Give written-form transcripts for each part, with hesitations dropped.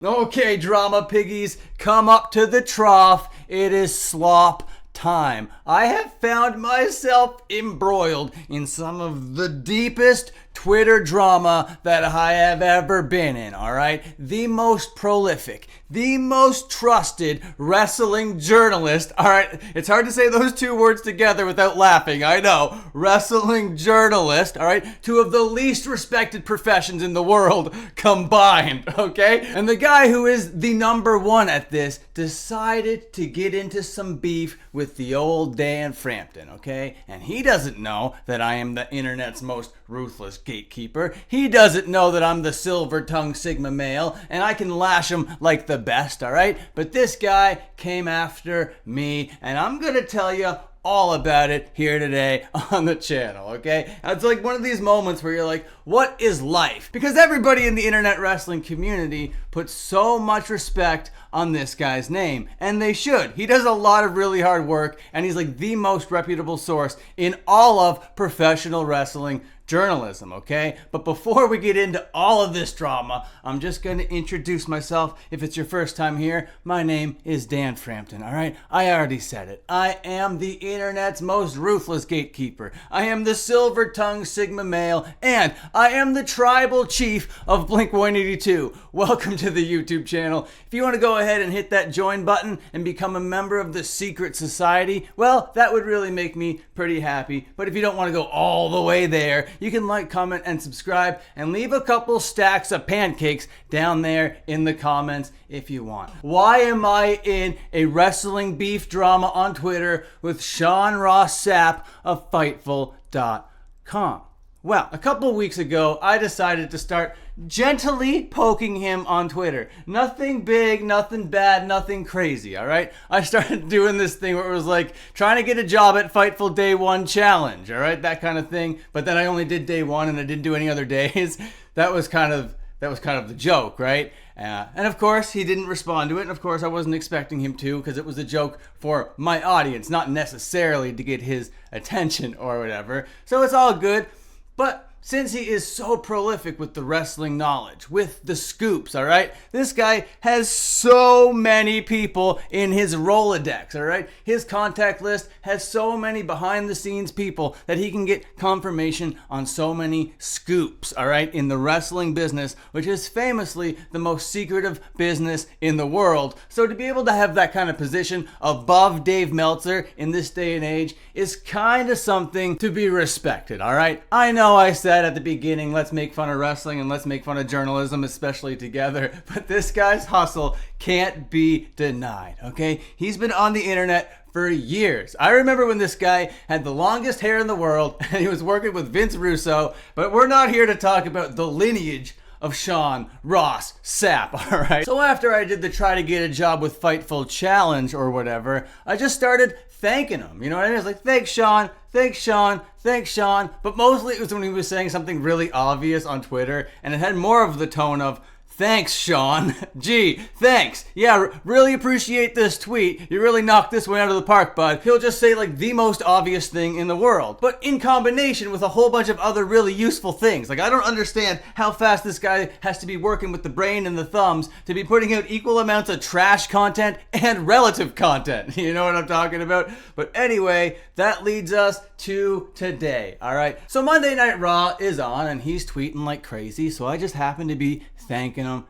Okay, drama piggies, come up to the trough. It is slop time. I have found myself embroiled in some of the deepest Twitter drama that I have ever been in, alright? The most prolific, the most trusted wrestling journalist, alright? It's hard to say those two words together without laughing, I know. Wrestling journalist, alright? Two of the least respected professions in the world combined, okay? And the guy who is the number one at this decided to get into some beef with the old Dan Frampton, okay? And he doesn't know that I am the internet's most ruthless gatekeeper. He doesn't know that I'm the silver-tongued Sigma male and I can lash him like the best, alright? But this guy came after me and I'm gonna tell you all about it here today on the channel, okay? It's like one of these moments where you're like, what is life? Because everybody in the internet wrestling community puts so much respect on this guy's name, and they should. He does a lot of really hard work, and he's like the most reputable source in all of professional wrestling journalism, okay? But before we get into all of this drama, I'm just going to introduce myself. If it's your first time here, my name is Dan Frampton, all right? I already said it. I am the internet's most ruthless gatekeeper. I am the silver-tongued Sigma male, and I am the tribal chief of Blink-182. Welcome to the YouTube channel. If you want to go ahead and hit that join button and become a member of the secret society, well, that would really make me pretty happy. But if you don't want to go all the way there, you can like, comment, and subscribe, and leave a couple stacks of pancakes down there in the comments if you want. Why am I in a wrestling beef drama on Twitter with Sean Ross Sapp of Fightful.com? Well, a couple weeks ago, I decided to start gently poking him on Twitter. Nothing big, nothing bad, nothing crazy, all right? I started doing this thing where it was like trying to get a job at Fightful Day 1 challenge, all right? That kind of thing. But then I only did day 1 and I didn't do any other days. That was kind of the joke, right? And of course, he didn't respond to it. And of course, I wasn't expecting him to because it was a joke for my audience, not necessarily to get his attention or whatever. So it's all good. But since he is so prolific with the wrestling knowledge, with the scoops, all right? This guy has so many people in his Rolodex, all right? His contact list has so many behind-the-scenes people that he can get confirmation on so many scoops, all right, in the wrestling business, which is famously the most secretive business in the world. So to be able to have that kind of position above Dave Meltzer in this day and age is kind of something to be respected, all right? I know I said at the beginning, let's make fun of wrestling and let's make fun of journalism, especially together. But this guy's hustle can't be denied, okay? He's been on the internet for years. I remember when this guy had the longest hair in the world and he was working with Vince Russo, but we're not here to talk about the lineage of Sean Ross Sapp, all right? So after I did the try to get a job with Fightful challenge or whatever, I just started thanking him. You know what I mean? It's like, thanks, Sean. Thanks, Sean. Thanks, Sean. But mostly it was when he was saying something really obvious on Twitter, and it had more of the tone of, thanks, Sean. Gee, thanks. Yeah, really appreciate this tweet. You really knocked this one out of the park, bud. He'll just say like the most obvious thing in the world, but in combination with a whole bunch of other really useful things. Like, I don't understand how fast this guy has to be working with the brain and the thumbs to be putting out equal amounts of trash content and relative content. You know what I'm talking about? But anyway, that leads us to today, all right? So Monday Night Raw is on and he's tweeting like crazy, so I just happen to be thanking him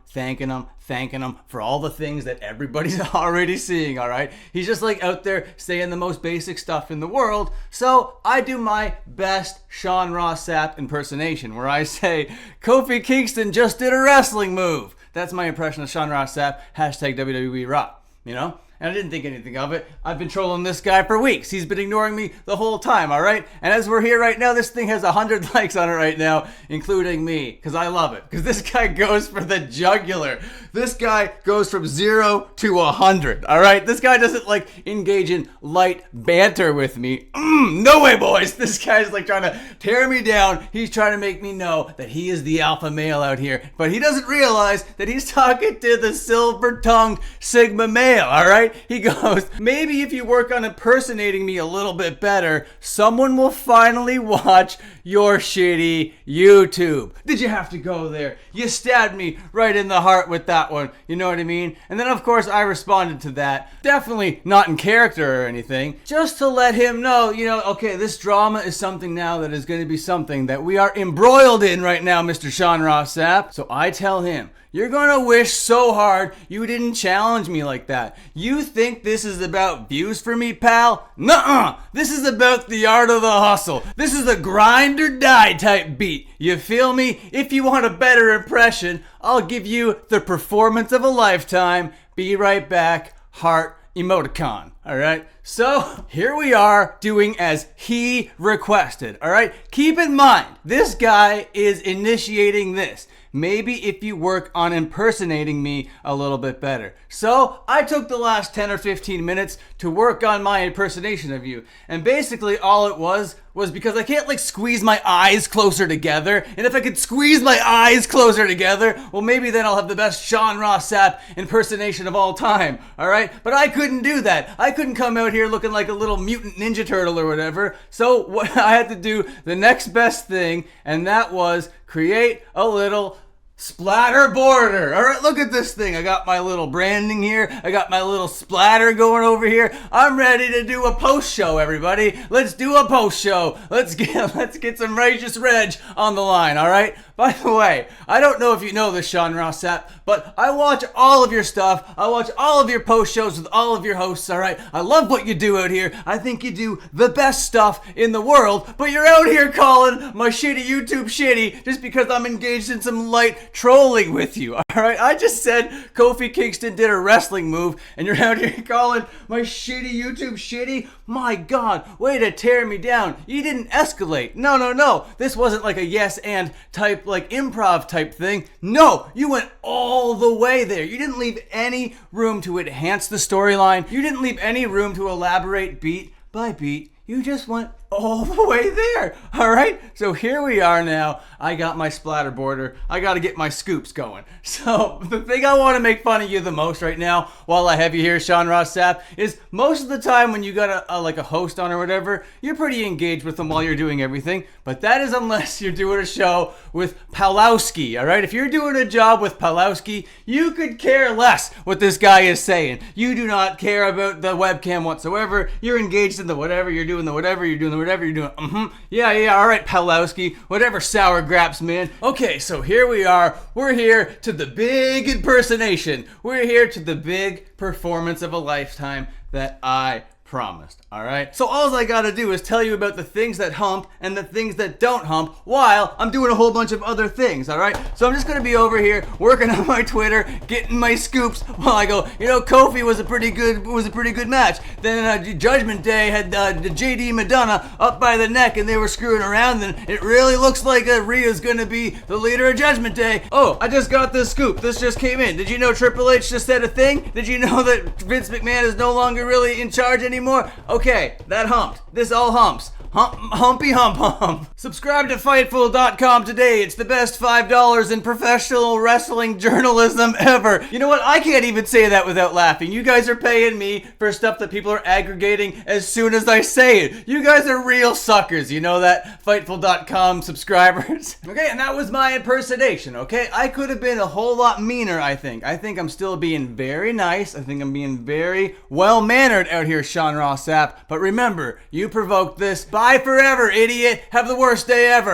for all the things that everybody's already seeing, all right? He's just like out there saying the most basic stuff in the world. So I do my best Sean Ross Sapp impersonation where I say, Kofi Kingston just did a wrestling move. That's my impression of Sean Ross Sapp, hashtag WWE Raw, you know? And I didn't think anything of it. I've been trolling this guy for weeks. He's been ignoring me the whole time, all right? And as we're here right now, this thing has 100 likes on it right now, including me, because I love it. Because this guy goes for the jugular. This guy goes from 0 to 100, all right? This guy doesn't, like, engage in light banter with me. No way, boys. This guy's, like, trying to tear me down. He's trying to make me know that he is the alpha male out here. But he doesn't realize that he's talking to the silver-tongued Sigma male, all right? right? He goes, maybe if you work on impersonating me a little bit better, someone will finally watch your shitty YouTube. Did you have to go there? You stabbed me right in the heart with that one. You know what I mean? And then, of course, I responded to that. Definitely not in character or anything. Just to let him know, okay, this drama is something now that is going to be something that we are embroiled in right now, Mr. Sean Ross Sapp. So I tell him, you're gonna wish so hard you didn't challenge me like that. You think this is about views for me, pal? Nuh-uh! This is about the art of the hustle. This is a grind or die type beat. You feel me? If you want a better impression, I'll give you the performance of a lifetime. Be right back. Heart emoticon. Alright? So, here we are doing as he requested. Alright? Keep in mind, this guy is initiating this. Maybe if you work on impersonating me a little bit better. So I took the last 10 or 15 minutes to work on my impersonation of you. And basically all it was because I can't squeeze my eyes closer together. And if I could squeeze my eyes closer together, well, maybe then I'll have the best Sean Ross Sapp impersonation of all time. All right. But I couldn't do that. I couldn't come out here looking like a little mutant ninja turtle or whatever. So what I had to do the next best thing, and that was create a little splatter border. All right, look at this thing. I got my little branding here. I got my little splatter going over here. I'm ready to do a post show, everybody. Let's do a post show. Let's get some righteous reg on the line, all right? By the way, I don't know if you know this, Sean Ross Sapp, but I watch all of your stuff. I watch all of your post shows with all of your hosts, all right? I love what you do out here. I think you do the best stuff in the world, but you're out here calling my shitty YouTube shitty just because I'm engaged in some light trolling with you, all right? I just said Kofi Kingston did a wrestling move, and you're out here calling my shitty YouTube shitty? My God, way to tear me down. You didn't escalate. No. This wasn't like a yes and type, improv type thing. No, you went all the way there. You didn't leave any room to enhance the storyline. You didn't leave any room to elaborate beat by beat. You just went all the way there. All right. So here we are now. I got my splatter border. I got to get my scoops going. So the thing I want to make fun of you the most right now, while I have you here, Sean Ross Sapp, is most of the time when you got a host on or whatever, you're pretty engaged with them while you're doing everything. But that is unless you're doing a show with Palowski. All right. If you're doing a job with Palowski, you could care less what this guy is saying. You do not care about the webcam whatsoever. You're engaged in the whatever. You're doing the whatever. You're doing the whatever you're doing. Yeah, all right, Palowski. Whatever, sour graps, man. Okay, so here we are. We're here to the big impersonation. We're here to the big performance of a lifetime that I promised, all right? So all I gotta do is tell you about the things that hump and the things that don't hump while I'm doing a whole bunch of other things, all right? So I'm just gonna be over here working on my Twitter, getting my scoops while I go, Kofi was a pretty good match. Then Judgment Day had the JD Madonna up by the neck and they were screwing around, and it really looks like Rhea's gonna be the leader of Judgment Day. Oh, I just got this scoop. This just came in. Did you know Triple H just said a thing? Did you know that Vince McMahon is no longer really in charge anymore? Okay, that humped. This all humps. Humpy hump. Subscribe to Fightful.com today. It's the best $5 in professional wrestling journalism ever. You know what? I can't even say that without laughing. You guys are paying me for stuff that people are aggregating as soon as I say it. You guys are real suckers. You know that? Fightful.com subscribers. Okay, and that was my impersonation, okay? I could have been a whole lot meaner, I think. I think I'm still being very nice. I think I'm being very well-mannered out here, Sean Ross Sapp. But remember, you provoked this. Bye forever, idiot. Have the worst day ever.